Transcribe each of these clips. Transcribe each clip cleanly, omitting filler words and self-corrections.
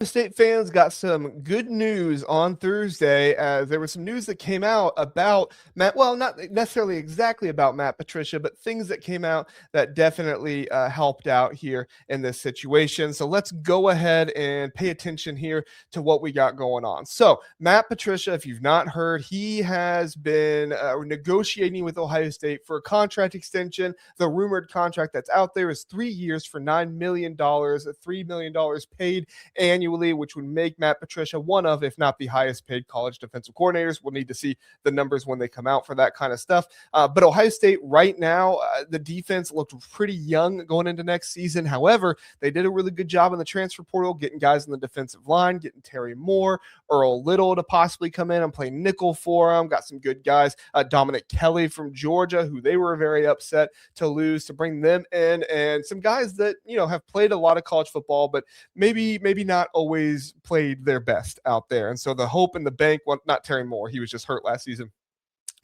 State fans got some good news on Thursday as there was some news that came out about Matt. Well, not necessarily exactly about Matt Patricia, but things that came out that definitely helped out here in this situation. So let's go ahead and pay attention here to what we got going on. So Matt Patricia, if you've not heard, he has been negotiating with Ohio State for a contract extension. The rumored contract that's out there is 3 years for $9 million, $3 million paid annually, which would make Matt Patricia one of, if not the highest paid college defensive coordinators. We'll need to see the numbers when they come out for that kind of stuff. But Ohio State right now, the defense looked pretty young going into next season. However, they did a really good job in the transfer portal, getting guys in the defensive line, getting Terry Moore, Earl Little to possibly come in and play nickel for them. Got some good guys. Dominic Kelly from Georgia, who they were very upset to lose, to bring them in, and some guys that, have played a lot of college football, but maybe not always played their best out there. And so the hope in the bank, well, not Terry Moore, he was just hurt last season.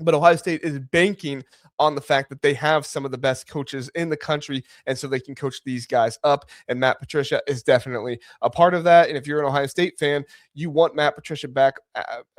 But Ohio State is banking on the fact that they have some of the best coaches in the country, and so they can coach these guys up. And Matt Patricia is definitely a part of that. And if you're an Ohio State fan, you want Matt Patricia back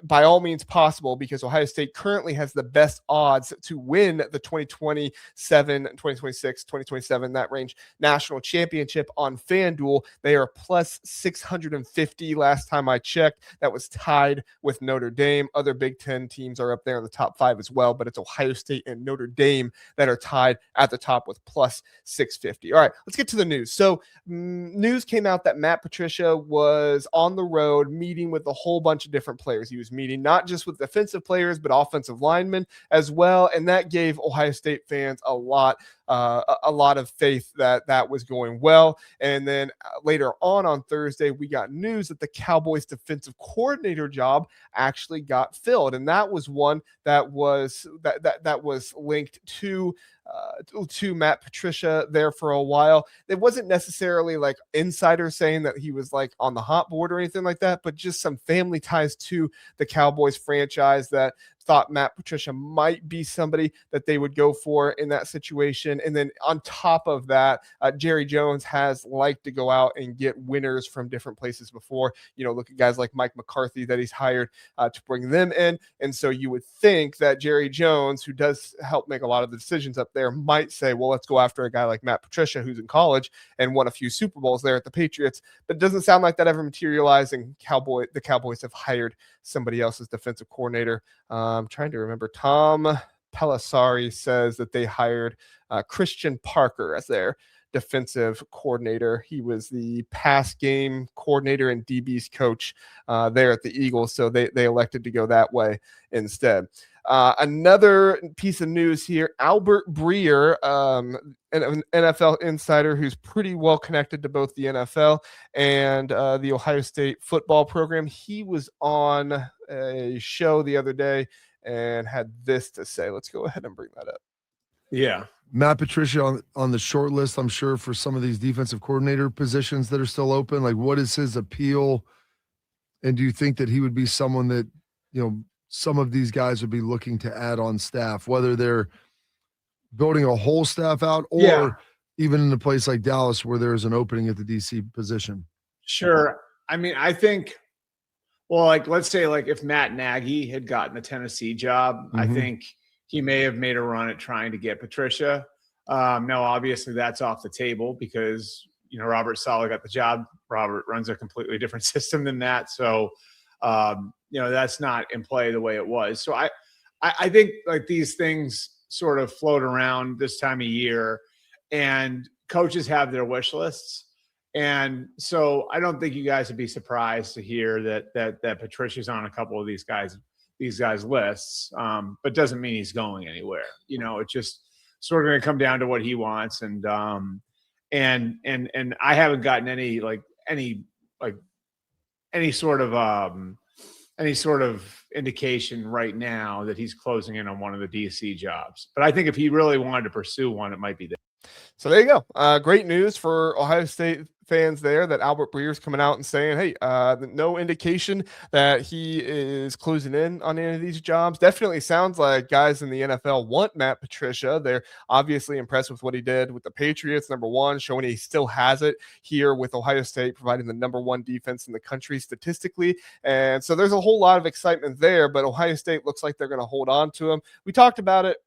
by all means possible, because Ohio State currently has the best odds to win the 2027, 2026, 2027, that range, national championship on FanDuel. They are plus 650 last time I checked. That was tied with Notre Dame. Other Big Ten teams are up there in the top 5 as well, but it's Ohio State and Notre Dame that are tied at the top with plus 650. All right, let's get to the news. So news came out that Matt Patricia was on the road meeting with a whole bunch of different players. He was meeting not just with defensive players, but offensive linemen as well. And that gave Ohio State fans a lot of faith that was going well. And then later on Thursday, we got news that the Cowboys defensive coordinator job actually got filled. And that was one that was linked to Matt Patricia there for a while. It wasn't necessarily like insiders saying that he was like on the hot board or anything like that, but just some family ties to the Cowboys franchise that thought Matt Patricia might be somebody that they would go for in that situation. And then on top of that, Jerry Jones has liked to go out and get winners from different places before. Look at guys like Mike McCarthy that he's hired to bring them in. And so you would think that Jerry Jones, who does help make a lot of the decisions up there, might say, well, let's go after a guy like Matt Patricia, who's in college and won a few Super Bowls there at the Patriots. But it doesn't sound like that ever materialized, and the Cowboys have hired somebody else as defensive coordinator. I'm trying to remember. Tom Pelissari says that they hired Christian Parker as their defensive coordinator. He was the pass game coordinator and DB's coach there at the Eagles, so they elected to go that way instead. Another piece of news here, Albert Breer, an NFL insider who's pretty well connected to both the NFL and the Ohio State football program. He was on a show the other day and had this to say. Let's go ahead and bring that up. Yeah. Matt Patricia on the short list, I'm sure, for some of these defensive coordinator positions that are still open. Like, what is his appeal? And do you think that he would be someone that, some of these guys would be looking to add on staff, whether they're building a whole staff out or even in a place like Dallas where there's an opening at the DC position? Sure. I mean, I think, let's say if Matt Nagy had gotten the Tennessee job, I think he may have made a run at trying to get Patricia. Now, obviously, that's off the table because, Robert Saleh got the job. Robert runs a completely different system than that. So, that's not in play the way it was. So I think these things sort of float around this time of year, and coaches have their wish lists. And so I don't think you guys would be surprised to hear that Patricia's on a couple of these guys' lists, but doesn't mean he's going anywhere. It's just sort of going to come down to what he wants. And I haven't gotten any sort of indication right now that he's closing in on one of the DC jobs. But I think if he really wanted to pursue one, it might be there. So there you go. Great news for Ohio State fans there that Albert Breer's coming out and saying, hey, no indication that he is closing in on any of these jobs. Definitely sounds like guys in the NFL want Matt Patricia. They're obviously impressed with what he did with the Patriots, number one, showing he still has it here with Ohio State, providing the number one defense in the country statistically. And so there's a whole lot of excitement there, but Ohio State looks like they're going to hold on to him. We talked about it.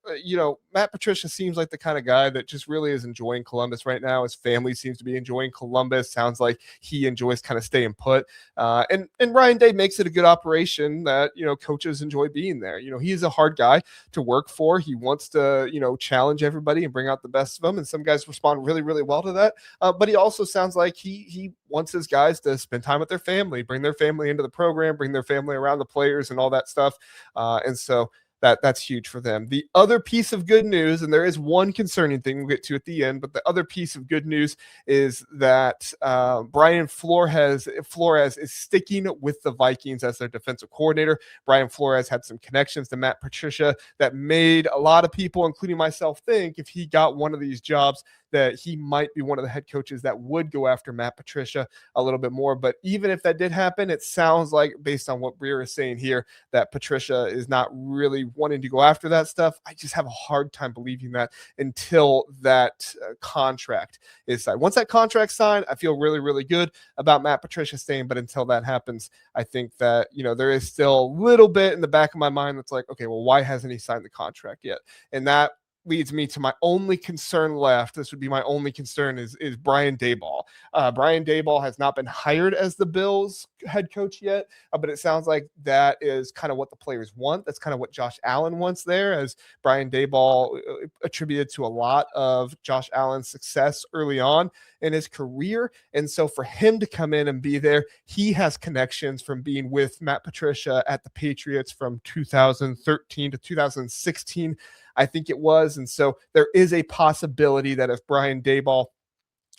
Matt Patricia seems like the kind of guy that just really is enjoying Columbus right now. His family seems to be enjoying Columbus. Sounds like he enjoys kind of staying put. And Ryan Day makes it a good operation that, coaches enjoy being there. He's a hard guy to work for. He wants to, challenge everybody and bring out the best of them. And some guys respond really, really well to that. But he also sounds like he wants his guys to spend time with their family, bring their family into the program, bring their family around the players and all that stuff. And so that's huge for them. The other piece of good news, and there is one concerning thing we'll get to at the end, but the other piece of good news is that Brian Flores is sticking with the Vikings as their defensive coordinator. Brian Flores had some connections to Matt Patricia that made a lot of people, including myself, think if he got one of these jobs that he might be one of the head coaches that would go after Matt Patricia a little bit more. But even if that did happen, it sounds like, based on what Breer is saying here, that Patricia is not really wanting to go after that stuff. I just have a hard time believing that until that contract is signed. Once that contract's signed, I feel really, really good about Matt Patricia staying. But until that happens, I think that, there is still a little bit in the back of my mind that's like, okay, well, why hasn't he signed the contract yet? And that leads me to my only concern left. This would be my only concern is Brian Daboll. Brian Daboll has not been hired as the Bills head coach yet, but it sounds like that is kind of what the players want. That's kind of what Josh Allen wants there, as Brian Daboll attributed to a lot of Josh Allen's success early on in his career. And so for him to come in and be there, he has connections from being with Matt Patricia at the Patriots from 2013 to 2016, I think it was. And so there is a possibility that if Brian Daboll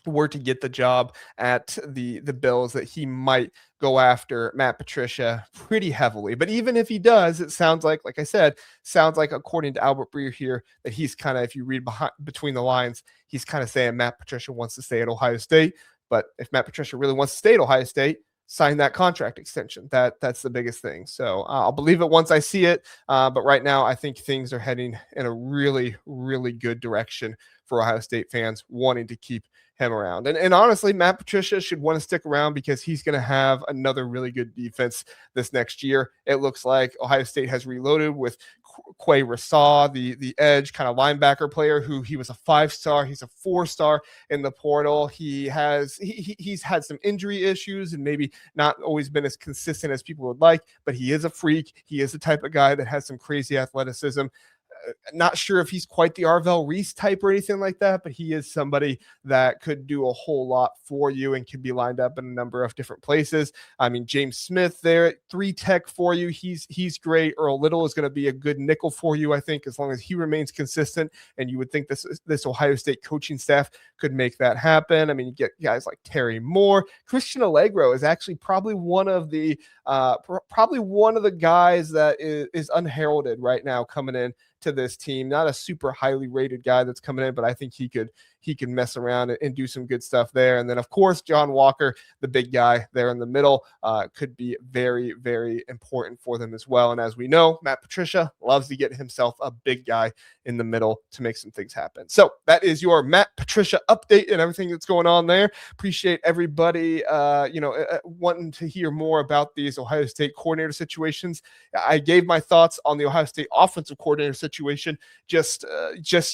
were to get the job at the Bills, that he might go after Matt Patricia pretty heavily. But even if he does, it sounds like I said, according to Albert Breer here, that he's kind of, if you read between the lines, he's kind of saying Matt Patricia wants to stay at Ohio State. But if Matt Patricia really wants to stay at Ohio State, sign that contract extension. That's the biggest thing. So I'll believe it once I see it. But right now, I think things are heading in a really, really good direction for Ohio State fans wanting to keep him around. And honestly, Matt Patricia should want to stick around because he's going to have another really good defense this next year. It looks like Ohio State has reloaded with Quay Rasaw, the edge kind of linebacker player who he was a 5-star. He's a 4-star in the portal. He's had some injury issues and maybe not always been as consistent as people would like, but he is a freak. He is the type of guy that has some crazy athleticism. Not sure if he's quite the Arvell Reese type or anything like that, but he is somebody that could do a whole lot for you and can be lined up in a number of different places. I mean, James Smith there at 3 tech for you. He's great. Earl Little is going to be a good nickel for you, I think, as long as he remains consistent. And you would think this Ohio State coaching staff could make that happen. I mean, you get guys like Terry Moore. Christian Allegro is actually probably one of the guys that is unheralded right now coming in to this team. Not a super highly rated guy that's coming in, but I think he could mess around and do some good stuff there. And then, of course, John Walker, the big guy there in the middle, could be very, very important for them as well. And as we know, Matt Patricia loves to get himself a big guy in the middle to make some things happen. So that is your Matt Patricia update and everything that's going on there. Appreciate everybody, wanting to hear more about these Ohio State coordinator situations. I gave my thoughts on the Ohio State offensive coordinator situation just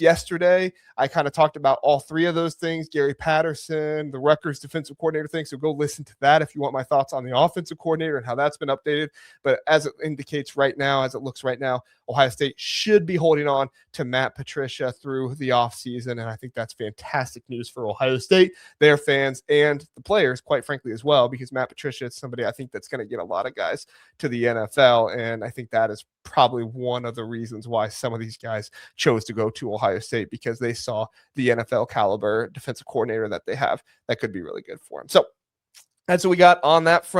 yesterday. I kind of talked about all 3 of those things, Gary Patterson, the Rutgers defensive coordinator thing. So go listen to that if you want my thoughts on the offensive coordinator and how that's been updated. But as it indicates right now, as it looks right now, Ohio State should be holding on to Matt Patricia through the offseason. And I think that's fantastic news for Ohio State, their fans, and the players, quite frankly, as well, because Matt Patricia is somebody I think that's going to get a lot of guys to the NFL. And I think that is probably one of the reasons why some of these guys chose to go to Ohio State, because they saw the NFL caliber defensive coordinator that they have that could be really good for them. So that's what we got on that front.